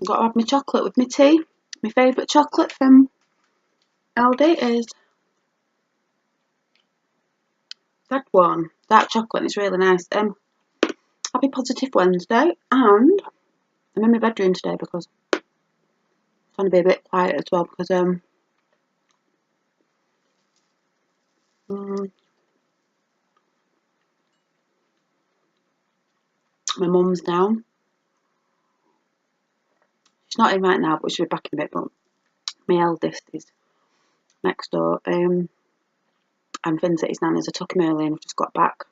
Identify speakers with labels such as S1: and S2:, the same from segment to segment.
S1: I've got to have my chocolate with my tea. My favourite chocolate from Aldi is that one. Dark chocolate, and it's really nice. Happy Positive Wednesday, and I'm in my bedroom today because I'm trying to be a bit quiet as well because my mum's down. She's not in right now, but she'll be back in a bit. But my eldest is next door. And Finn's at his nana's. I took him early and I've just got back.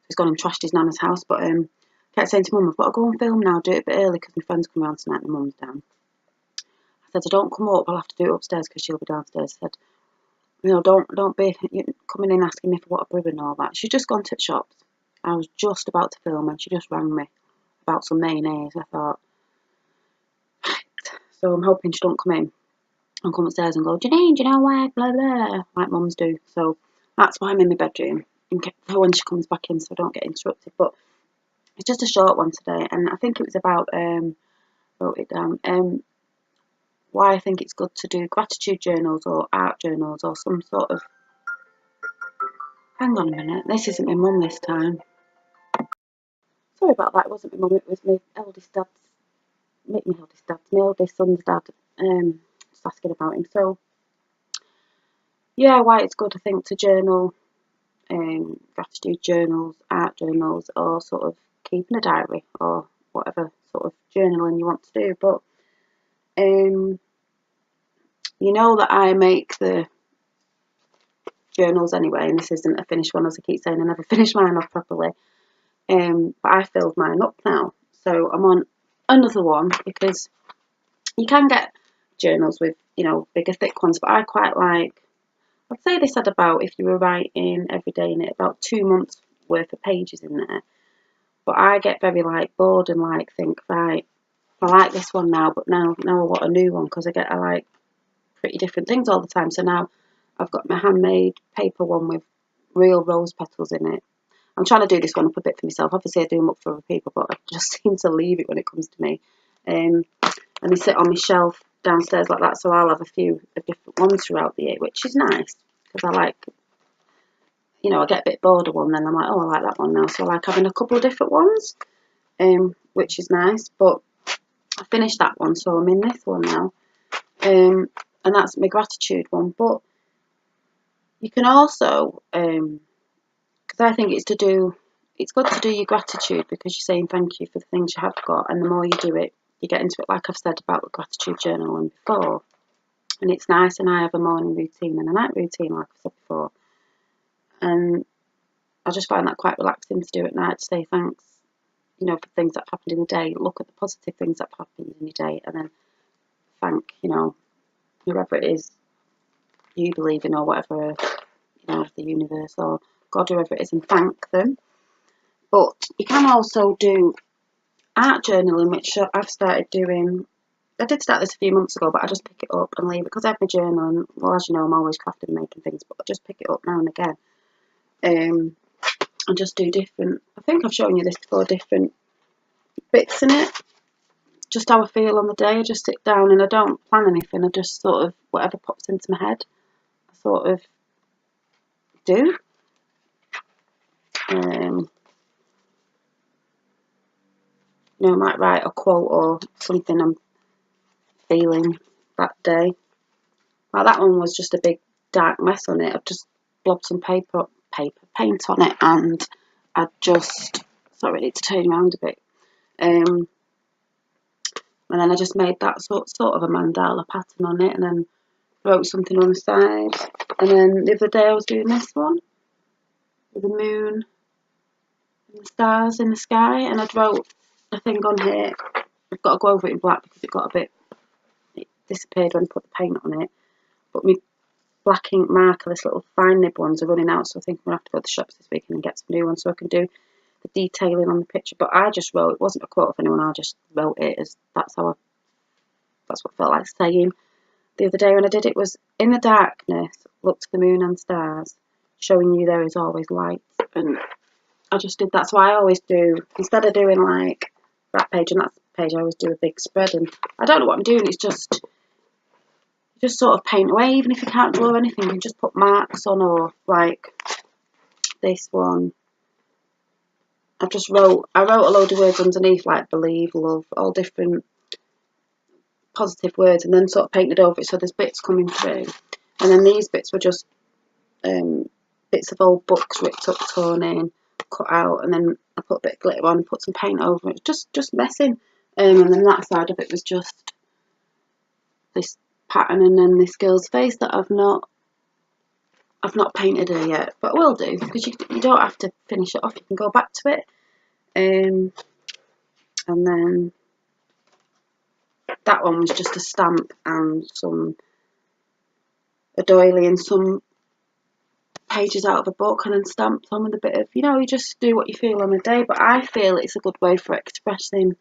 S1: He's gone and trashed his nana's house. But I kept saying to Mum, I've got to go and film now, do it a bit early because my friends come around tonight and my mum's down. I said, I don't come up, I'll have to do it upstairs because she'll be downstairs. I said, don't be coming in asking me for what I brew and all that. She's just gone to the shops. I was just about to film and she just rang me about some mayonnaise. I thought, right. So I'm hoping she don't come in and come upstairs and go, Janine, do you know where? Blah, blah, like mums do. So that's why I'm in my bedroom for when she comes back in so I don't get interrupted. But it's just a short one today, and I think it was about, wrote it down, why I think it's good to do gratitude journals or art journals or some sort of, hang on a minute, this isn't my mum this time. Sorry about that, it wasn't my mum, it was my eldest son's dad, just asking about him. So, yeah, why it's good, I think, to journal, gratitude journals, art journals, or sort of keeping a diary, or whatever sort of journaling you want to do. But, you know that I make the journals anyway, and this isn't a finished one, as I keep saying, I never finish mine off properly. But I filled mine up now, so I'm on another one because you can get journals with, bigger, thick ones, but I quite like, I'd say this had about, if you were writing every day in it, about 2 months worth of pages in there. But I get very bored and think, right, I like this one now, but now I want a new one because I like pretty different things all the time. So now I've got my handmade paper one with real rose petals in it. I'm trying to do this one up a bit for myself. Obviously I do them up for other people, but I just seem to leave it when it comes to me. And they sit on my shelf downstairs like that, so I'll have a few of different ones throughout the year, which is nice because I like, I get a bit bored of one, then I'm like, oh, I like that one now, so I like having a couple of different ones, which is nice. But I finished that one, so I'm in this one now, and that's my gratitude one. But you can also, because I think it's good to do your gratitude because you're saying thank you for the things you have got, and the more you do it, you get into it, like I've said about the gratitude journal and before, and it's nice. And I have a morning routine and a night routine, like I've said before, and I just find that quite relaxing to do at night, to say thanks, for things that have happened in the day, look at the positive things that have happened in your day, and then thank, whoever it is you believe in, or whatever, the universe or God, whoever it is, and thank them. But you can also do art journaling, which I've started doing. I did start this a few months ago, but I just pick it up and leave it because I have my journal, and, well, as you know, I'm always crafting and making things, but I just pick it up now and again, and just do different, I think I've shown you this before, different bits in it, just how I feel on the day. I just sit down and I don't plan anything, I just sort of, whatever pops into my head, I sort of do. I might write a quote or something I'm feeling that day. Like that one was just a big dark mess on it. I've just blobbed some paint on it, and I just, sorry, I need to turn around a bit. And then I just made that sort of a mandala pattern on it, and then wrote something on the side. And then the other day I was doing this one with the moon and the stars in the sky, and I'd wrote a thing on here. I've got to go over it in black because it disappeared when I put the paint on it. But my black ink marker, this little fine nib ones, are running out, so I think I'm going to have to go to the shops this weekend and get some new ones so I can do the detailing on the picture. But I just wrote, it wasn't a quote of anyone, I just wrote it as that's what I felt like saying. The other day when I did it was, in the darkness, look to the moon and stars, showing you there is always light. And I just did that. So I always do, instead of doing like that page, and that's page I always do a big spread, and I don't know what I'm doing, it's just sort of paint away. Even if you can't draw anything, you can just put marks on, or like this one, I wrote a load of words underneath, like believe, love, all different positive words, and then sort of painted over it so there's bits coming through. And then these bits were just bits of old books ripped up, torn in, cut out, and then I put a bit of glitter on and put some paint over it, just messing. And then that side of it was just this pattern, and then this girl's face that I've not painted her yet, but I will do, because you don't have to finish it off, you can go back to it. And then that one was just a stamp and a doily and some pages out of a book, and then stamped on with a bit of, you just do what you feel on the day. But I feel it's a good way for expressing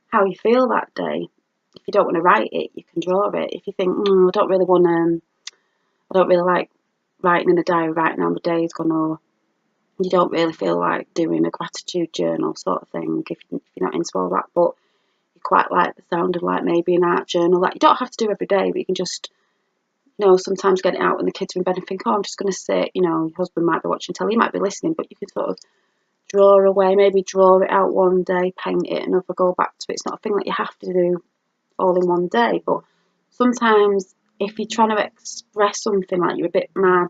S1: how you feel that day. If you don't want to write it, you can draw it. If you think, I don't really like writing in a diary right now, my day's gone, or you don't really feel like doing a gratitude journal sort of thing, if you're not into all that, but you quite like the sound of like maybe an art journal that you don't have to do every day, but you can just, sometimes get it out when the kids are in bed and think, I'm just going to sit, your husband might be watching telly, he might be listening, but you can sort of draw away, maybe draw it out one day, paint it, another, go back to it. It's not a thing that you have to do all in one day, but sometimes if you're trying to express something, like you're a bit mad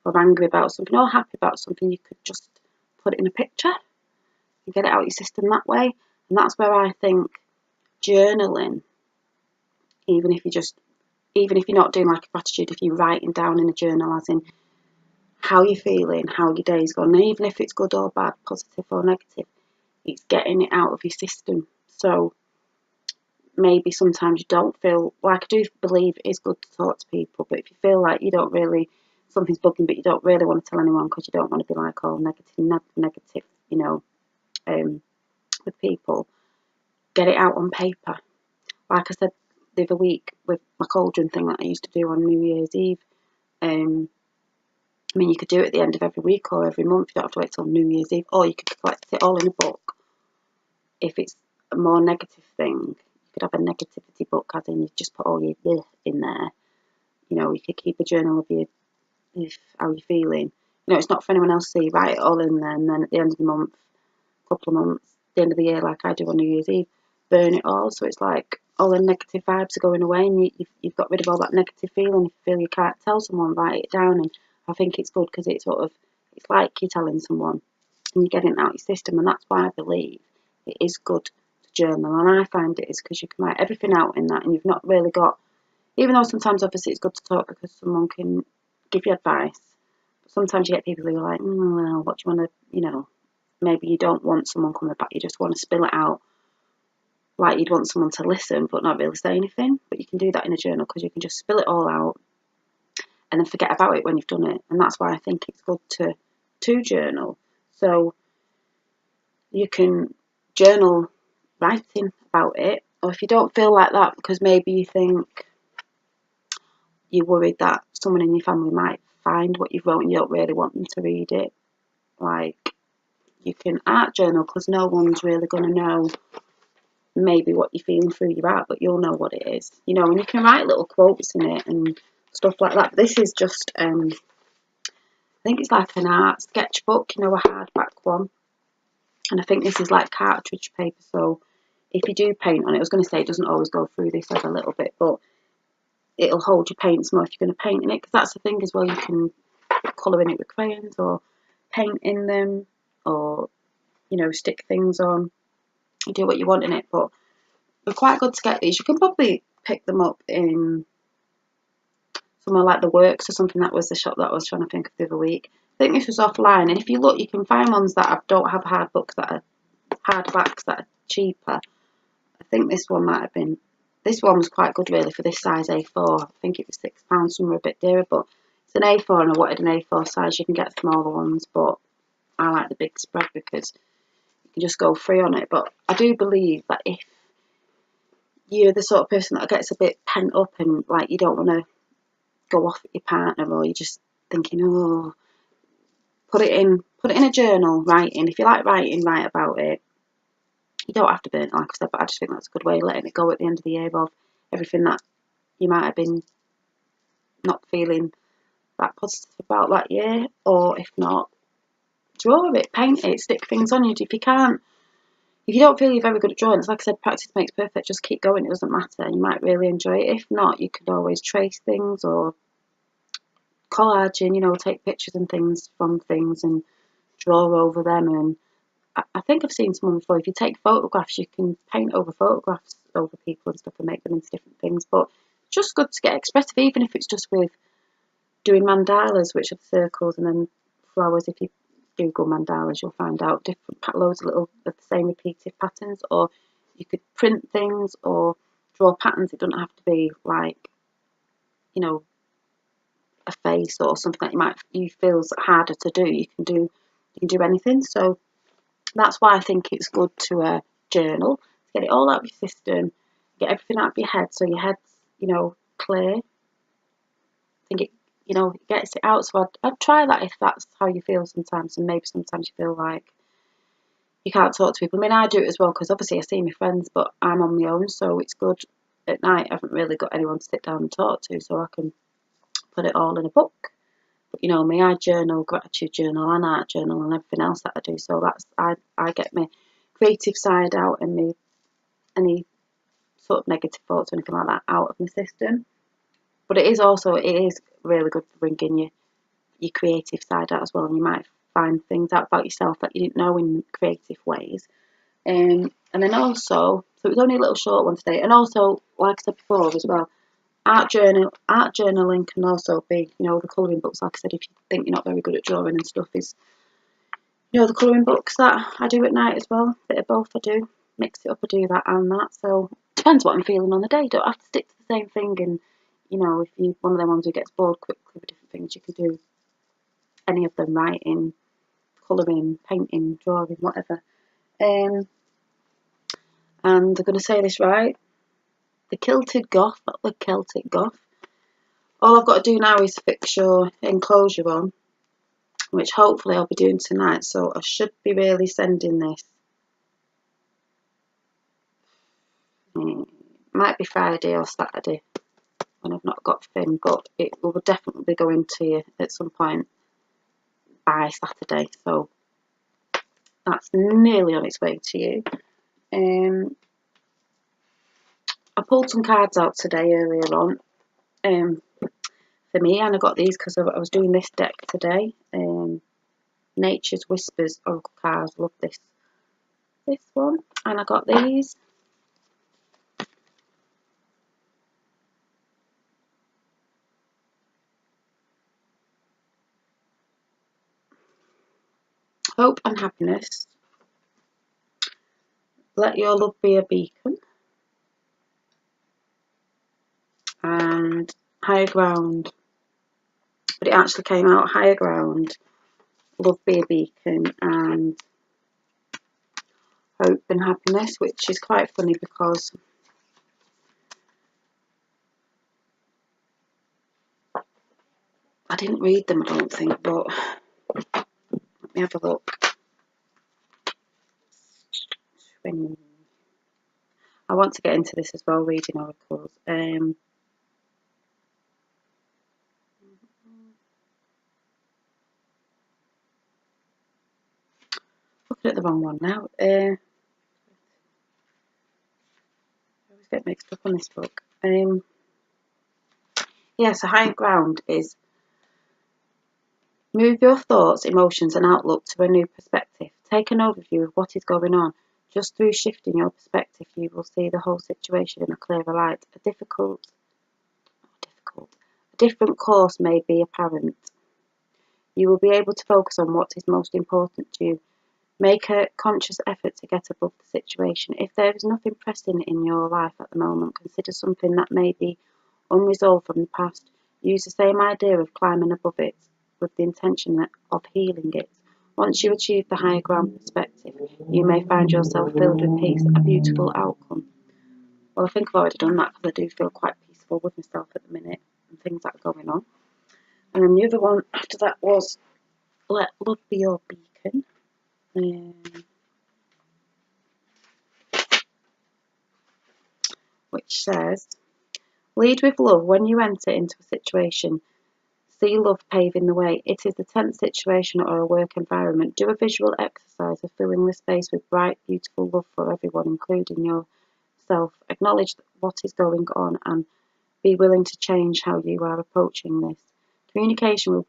S1: or angry about something or happy about something, you could just put it in a picture and get it out your system that way. And that's where I think journaling, even if you're not doing like a gratitude, if you're writing down in a journal as in how you're feeling, how your day's gone, and even if it's good or bad, positive or negative, it's getting it out of your system. So maybe sometimes you don't feel like, I do believe it is good to talk to people, but if you feel like something's bugging, but you don't really want to tell anyone because you don't want to be like all negative, with people, get it out on paper. Like I said the other week with my cauldron thing that I used to do on New Year's Eve, you could do it at the end of every week or every month. You don't have to wait till New Year's Eve, or you could collect it all in a book. If it's a more negative thing, you could have a negativity book, as in you just put all your bleh in there. You could keep a journal of how you're feeling. It's not for anyone else to see. Write it all in there, and then at the end of the month, couple of months, the end of the year, like I do on New Year's Eve, burn it all. So it's like all the negative vibes are going away, and you've got rid of all that negative feeling. If you feel you can't tell someone, write it down. And I think it's good because it's like you're telling someone and you're getting it out your system. And that's why I believe it is good to journal. And I find it is because you can write everything out in that, and you've not really got, even though sometimes obviously it's good to talk because someone can give you advice, but sometimes you get people who are like, well, what do you want to, maybe you don't want someone coming back, you just want to spill it out, like you'd want someone to listen but not really say anything. But you can do that in a journal because you can just spill it all out and then forget about it when you've done it. And that's why I think it's good to journal. So you can journal writing about it, or if you don't feel like that because maybe you think you're worried that someone in your family might find what you've wrote and you don't really want them to read it, like, you can art journal because no one's really going to know maybe what you're feeling through your art, but you'll know what it is, and you can write little quotes in it and stuff like that. But this is just, I think it's like an art sketchbook, a hardback one, and I think this is like cartridge paper, so if you do paint on it, I was going to say it doesn't always go through this as a little bit, but it'll hold your paints more if you're going to paint in it, because that's the thing as well, you can colour in it with crayons or paint in them, or stick things on. You do what you want in it, but they're quite good to get these. You can probably pick them up in somewhere like The Works or something. That was the shop that I was trying to think of the other week. I think this was offline, and if you look, you can find ones that don't have hardbacks that are cheaper. I think this one might have been. This one was quite good really for this size A4. I think it was £6. Some were a bit dearer, but it's an A4, and I wanted an A4 size. You can get smaller ones, but I like the big spread because you can just go free on it. But I do believe that if you're the sort of person that gets a bit pent up and like you don't want to go off at your partner, or you're just thinking, put it in a journal, writing. If you like writing, write about it. You don't have to burn it, like I said, but I just think that's a good way of letting it go at the end of the year of everything that you might have been not feeling that positive about that year. Or if not, draw it, paint it, stick things on you. If you don't feel you're very good at drawing, it's like I said, practice makes perfect. Just keep going, it doesn't matter. You might really enjoy it. If not, you could always trace things or collage and, take pictures and things from things and draw over them. And I think I've seen someone before, if you take photographs, you can paint over photographs over people and stuff and make them into different things. But it's just good to get expressive, even if it's just with doing mandalas, which are circles, and then flowers. If you Google mandalas, you'll find out different loads of little of the same repeated patterns. Or you could print things or draw patterns. It doesn't have to be like, a face or something that you feels harder to do. You can do anything. So that's why I think it's good to journal, get it all out of your system, get everything out of your head, so your head's clear. I think it gets it out. So I'd try that if that's how you feel sometimes, and maybe sometimes you feel like you can't talk to people. I mean, I do it as well, because obviously I see my friends, but I'm on my own, so it's good at night. I haven't really got anyone to sit down and talk to, so I can put it all in a book. But you know me, I journal, gratitude journal and art journal and everything else that I do. So that's I get my creative side out and any sort of negative thoughts or anything like that out of my system. But it is really good for bringing your creative side out as well, and you might find things out about yourself that you didn't know in creative ways. And then also, so it was only a little short one today, and also, like I said before as well, art journaling can also be, the colouring books. Like I said, if you think you're not very good at drawing and stuff, is, the colouring books that I do at night as well. Bit of both I do. Mix it up, I do that and that. So depends what I'm feeling on the day. You don't have to stick to the same thing. And, if you're one of them ones who gets bored quickly with different things, you can do any of them: writing, colouring, painting, drawing, whatever. And I'm going to say this right. The Kilted Goth, not the Celtic Goth. All I've got to do now is fix your enclosure on, which hopefully I'll be doing tonight. So I should be really sending this. Might be Friday or Saturday when I've not got Finn, but it will definitely be going to you at some point by Saturday. So that's nearly on its way to you. I pulled some cards out today earlier on for me, and I got these because I was doing this deck today. Nature's Whispers Oracle cards. Love this one, and I got these. Hope and happiness. Let your love be a beacon. And higher ground. But it actually came out higher ground, love be a beacon, and hope and happiness, which is quite funny because I didn't read them, I don't think, but let me have a look. I want to get into this as well, reading oracles. Looking at the wrong one now. I always get mixed up on this book. So higher ground is move your thoughts, emotions and outlook to a new perspective. Take an overview of what is going on. Just through shifting your perspective, you will see the whole situation in a clearer light. A different course may be apparent. You will be able to focus on what is most important to you. Make a conscious effort to get above the situation. If there is nothing pressing in your life at the moment, consider something that may be unresolved from the past. Use the same idea of climbing above it with the intention of healing it. Once you achieve the higher ground perspective, you may find yourself filled with peace, a beautiful outcome. Well, I think I've already done that because I do feel quite peaceful with myself at the minute and things that are going on. And then the other one after that was let love be your beacon. which says, lead with love when you enter into a situation. See love paving the way. It is a tense situation or a work environment. Do a visual exercise of filling the space with bright, beautiful love for everyone, including yourself. Acknowledge what is going on and be willing to change how you are approaching this. Communication will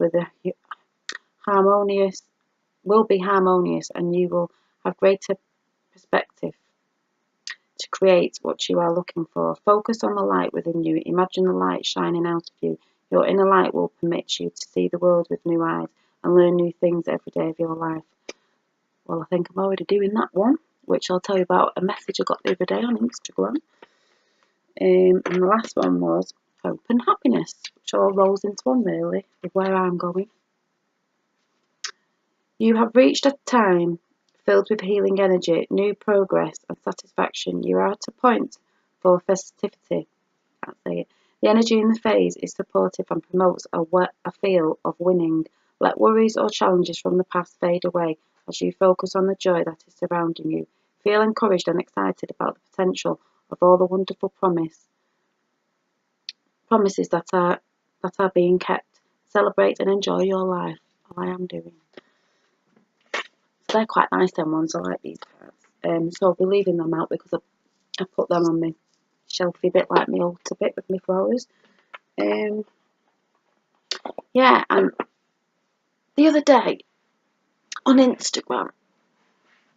S1: be harmonious, and you will have greater perspective to create what you are looking for. Focus on the light within you. Imagine the light shining out of you. Your inner light will permit you to see the world with new eyes and learn new things every day of your life. Well, I think I'm already doing that one, which I'll tell you about a message I got the other day on Instagram. And the last one was hope and happiness, which all rolls into one really, with where I'm going. You have reached a time filled with healing energy, new progress and satisfaction. You are at a point for festivity. Can't say it. The energy in the phase is supportive and promotes a feel of winning. Let worries or challenges from the past fade away as you focus on the joy that is surrounding you. Feel encouraged and excited about the potential of all the wonderful promises that are being kept. Celebrate and enjoy your life. All I am doing. So they're quite nice, them ones. I like these cards. So I'll be leaving them out because I put them on my shelfy bit like my altar bit with my flowers. Yeah, and the other day on Instagram,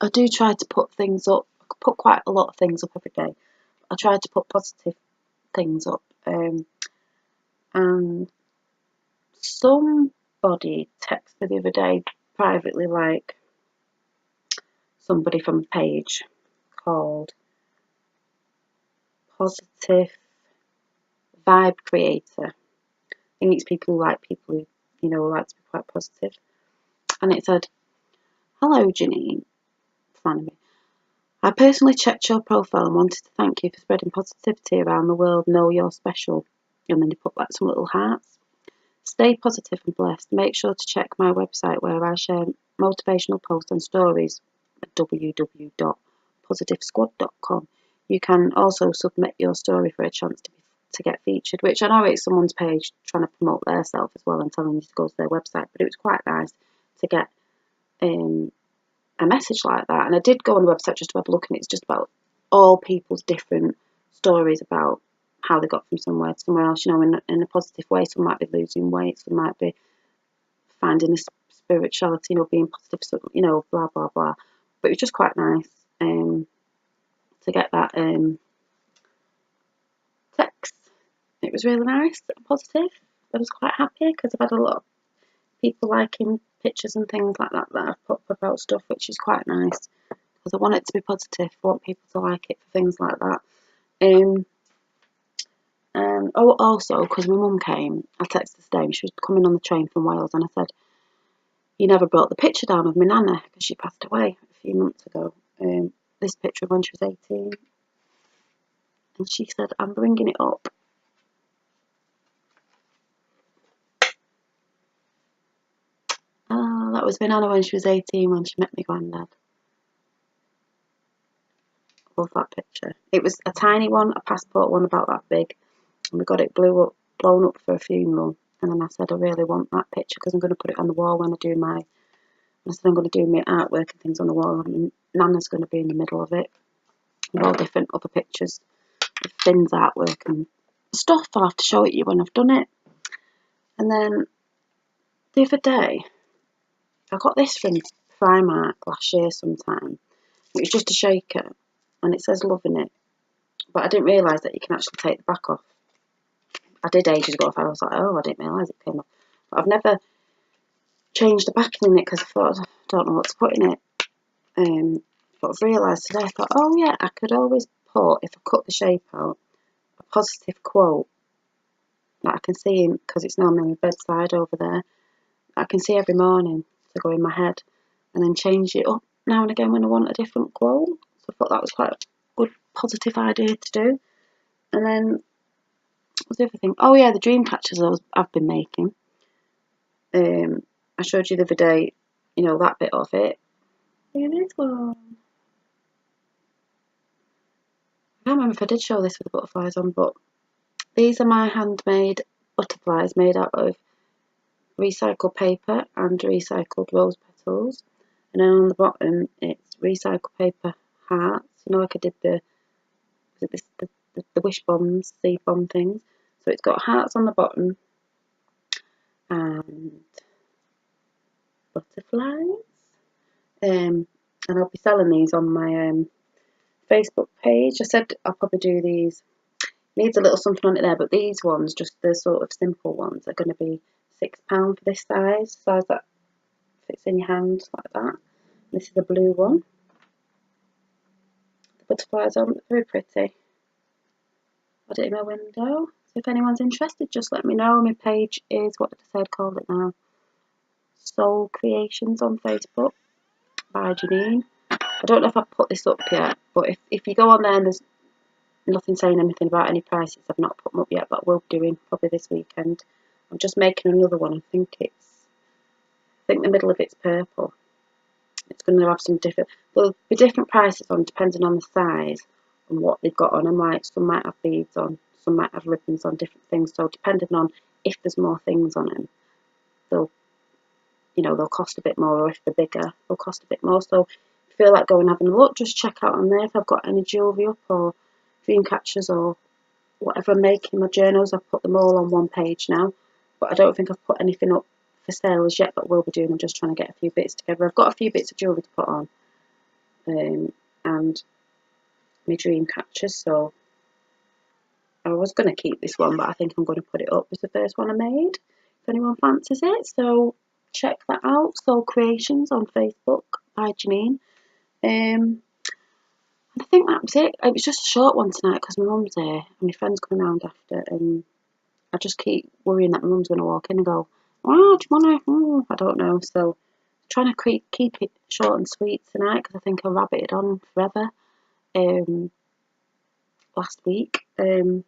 S1: I do try to put things up. I put quite a lot of things up every day. I try to put positive things up. And somebody texted me the other day privately, like somebody from a page called Positive Vibe Creator. I think it's people who like people who, like to be quite positive. And it said, hello Janine, Flannery. I personally checked your profile and wanted to thank you for spreading positivity around the world. Know you're special. And then you put like some little hearts. Stay positive and blessed. Make sure to check my website where I share motivational posts and stories at www.positivesquad.com. You can also submit your story for a chance to get featured, which I know it's someone's page trying to promote their self as well and telling you to go to their website, but it was quite nice to get a message like that. And I did go on the website just to have a look, and it's just about all people's different stories about how they got from somewhere to somewhere else, in a positive way. Some might be losing weight, some might be finding a spirituality, being positive, so, blah, blah, blah. But it was just quite nice to get that text. It was really nice and positive. I was quite happy because I've had a lot of people liking pictures and things like that I've put up about stuff, which is quite nice because I want it to be positive. I want people to like it for things like that. Also, because my mum came, I texted her today, she was coming on the train from Wales, and I said, you never brought the picture down of my nana because she passed away a few months ago. This picture of when she was 18. And she said, I'm bringing it up. That was my nana when she was 18, when she met my granddad. Love that picture. It was a tiny one, a passport one about that big. And we got it blown up for a funeral. And then I said, I really want that picture because I'm going to put it on the wall when I do my... I said I'm going to do my artwork and things on the wall, and Nana's going to be in the middle of it with all different other pictures of Finn's artwork and stuff. I'll have to show it you when I've done it. And then the other day, I got this from Primark last year sometime. It was just a shaker, and it says love in it, but I didn't realise that you can actually take the back off. I did ages ago. I was like, oh, I didn't realise it came off. But I've never changed the backing in it because I thought, I don't know what to put in it. But I've realised today, I thought, oh yeah, I could always put, if I cut the shape out, a positive quote that I can see, because it's normally on my bedside over there, I can see every morning to go in my head, and then change it up now and again when I want a different quote. So I thought that was quite a good positive idea to do. And then, what's the other thing? Oh yeah, the dream catchers I've been making. I showed you the other day, that bit of it. Look at this one. can't remember if I did show this with the butterflies on, but these are my handmade butterflies made out of recycled paper and recycled rose petals. And then on the bottom, it's recycled paper hearts. You know, like I did the wish bombs, seed bomb things. So it's got hearts on the bottom and butterflies. And I'll be selling these on my Facebook page. I said I'll probably do these. Needs a little something on it there, but these ones, just the sort of simple ones, are going to be £6 for this size that fits in your hand like that. This is a blue one. The butterflies are very pretty. Got it in my window. So if anyone's interested, just let me know. My page is, what did I say I'd called it now? Soul Creations on Facebook by Janine. I don't know if I've put this up yet, but if you go on there and there's nothing saying anything about any prices, I've not put them up yet, but I will be doing probably this weekend. I'm just making another one. I think the middle of it's purple. It's going to have some different, there'll be different prices on depending on the size and what they've got on them. Like some might have beads on, some might have ribbons on, different things. So depending on if there's more things on them, they'll cost a bit more, or if they're bigger, they'll cost a bit more. So if you feel like going and having a look, just check out on there if I've got any jewellery up or dream catchers or whatever I'm making. My journals, I've put them all on one page now, but I don't think I've put anything up for sale as yet, but we'll be doing. I'm just trying to get a few bits together. I've got a few bits of jewellery to put on, and my dream catchers, so I was going to keep this one, but I think I'm going to put it up as the first one I made, if anyone fancies it. So check that out, Soul Creations on Facebook by Janine. I think that was it. It was just a short one tonight because my mum's here and my friend's coming round after, and I just keep worrying that my mum's going to walk in and go, "Oh, do you want to?" I don't know. So trying to keep it short and sweet tonight because I think I rabbited on forever last week. I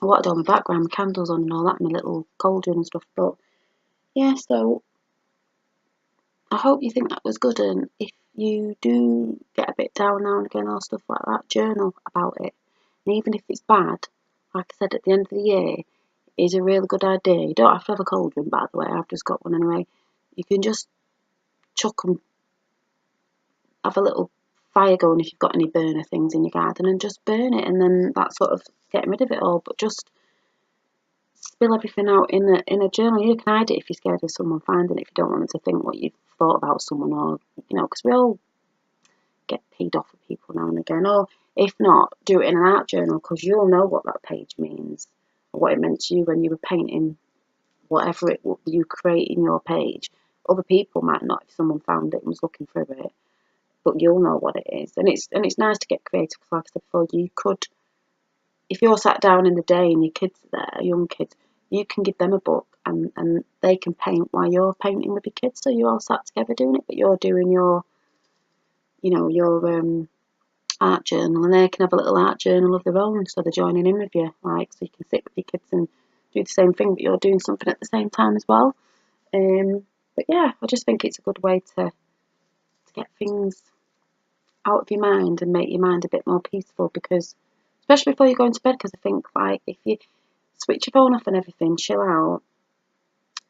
S1: wanted all my background, my candles on and all that, my little cauldron and stuff. But yeah, so I hope you think that was good, and if you do get a bit down now and again or stuff like that, journal about it. And even if it's bad, like I said, at the end of the year, it is a really good idea. You don't have to have a cauldron, by the way. I've just got one anyway. You can just chuck and have a little fire going if you've got any burner things in your garden and just burn it, and then that's sort of getting rid of it all. But just spill everything out in a journal. You can hide it if you're scared of someone finding it, if you don't want them to think what you've thought about someone, or because we all get peed off of people now and again. Or if not, do it in an art journal, because you'll know what that page means or what it meant to you when you were painting whatever you create in your page. Other people might not, if someone found it and was looking through it, but you'll know what it is. And it's nice to get creative, because like I said before, you could, if you're sat down in the day and your kids are there, young kids, you can give them a book and they can paint while you're painting with your kids. So you're all sat together doing it, but you're doing your art journal, and they can have a little art journal of their own. So they're joining in with you, so you can sit with your kids and do the same thing, but you're doing something at the same time as well. But yeah, I just think it's a good way to get things out of your mind and make your mind a bit more peaceful, because especially before you go into bed, because I think like if you switch your phone off and everything, chill out,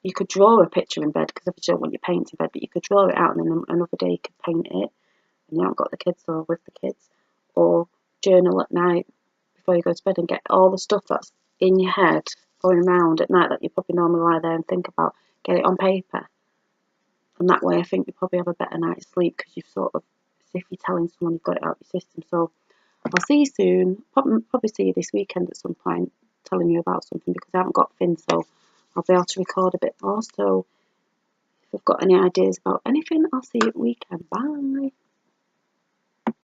S1: you could draw a picture in bed, because if you don't want your paint in bed, but you could draw it out and then another day you could paint it and you haven't got the kids or with the kids, or journal at night before you go to bed and get all the stuff that's in your head going around at night that you probably normally lie there and think about, get it on paper. And that way I think you probably have a better night's sleep, because you've sort of, as if you're telling someone you've got it out of your system. So I'll see you soon. Probably see you this weekend at some point, telling you about something, because I haven't got Finn, so I'll be able to record a bit more. So if you've got any ideas about anything, I'll see you at weekend. Bye.